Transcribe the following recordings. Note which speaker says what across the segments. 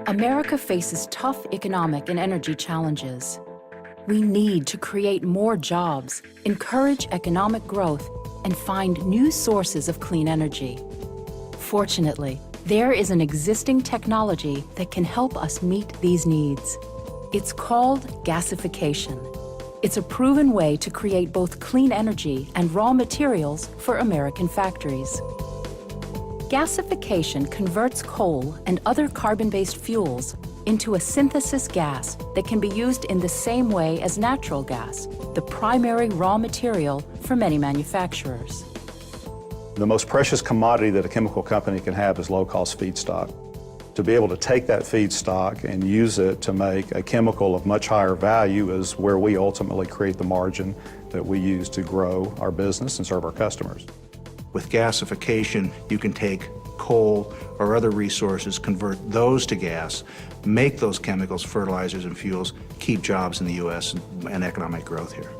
Speaker 1: America faces tough economic and energy challenges. We need to create more jobs, encourage economic growth, and find new sources of clean energy. Fortunately, there is an existing technology that can help us meet these needs. It's called gasification. It's a proven way to create both clean energy and raw materials for American factories. Gasification converts coal and other carbon-based fuels into a synthesis gas that can be used in the same way as natural gas, the primary raw material for many manufacturers.
Speaker 2: The most precious commodity that a chemical company can have is low-cost feedstock. To be able to take that feedstock and use it to make a chemical of much higher value is where we ultimately create the margin that we use to grow our business and serve our customers.
Speaker 3: With gasification, you can take coal or other resources, convert those to gas, make those chemicals, fertilizers, and fuels, keep jobs in the U.S. and economic growth here.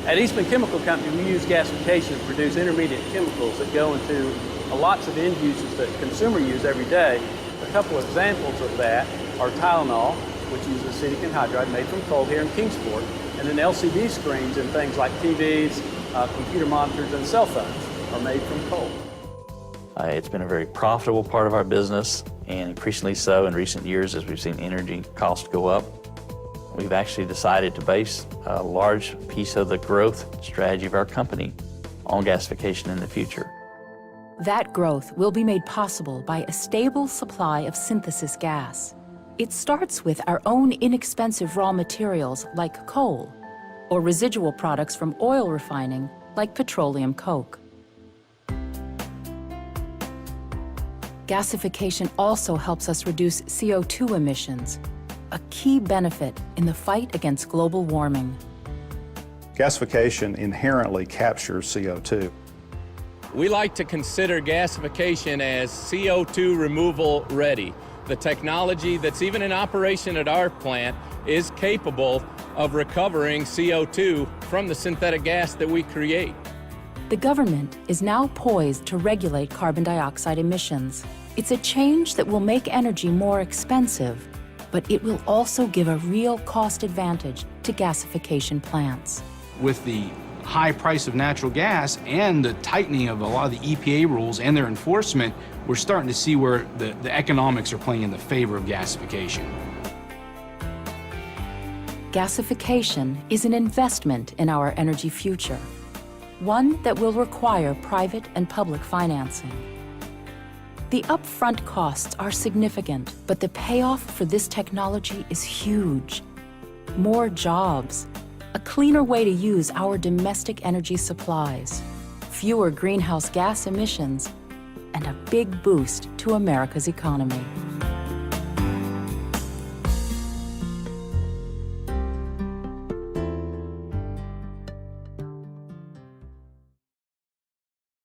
Speaker 4: At Eastman Chemical Company, we use gasification to produce intermediate chemicals that go into lots of end uses that consumers use every day. A couple of examples of that are Tylenol, which uses acetic anhydride made from coal here in Kingsport, and then LCD screens and things like TVs, computer monitors, and cell phones are made from coal.
Speaker 5: It's been a very profitable part of our business, and increasingly so in recent years as we've seen energy costs go up. We've actually decided to base a large piece of the growth strategy of our company on gasification in the future.
Speaker 1: That growth will be made possible by a stable supply of synthesis gas. It starts with our own inexpensive raw materials like coal, or residual products from oil refining like petroleum coke. Gasification also helps us reduce CO2 emissions, a key benefit in the fight against global warming.
Speaker 2: Gasification inherently captures CO2.
Speaker 6: We like to consider gasification as CO2 removal ready. The technology that's even in operation at our plant is capable of recovering CO2 from the synthetic gas that we create.
Speaker 1: The government is now poised to regulate carbon dioxide emissions. It's a change that will make energy more expensive, but it will also give a real cost advantage to gasification plants.
Speaker 7: With the high price of natural gas and the tightening of a lot of the EPA rules and their enforcement, we're starting to see where the economics are playing in the favor of gasification.
Speaker 1: Gasification is an investment in our energy future, one that will require private and public financing. The upfront costs are significant, but the payoff for this technology is huge. More jobs, a cleaner way to use our domestic energy supplies, fewer greenhouse gas emissions, and a big boost to America's economy.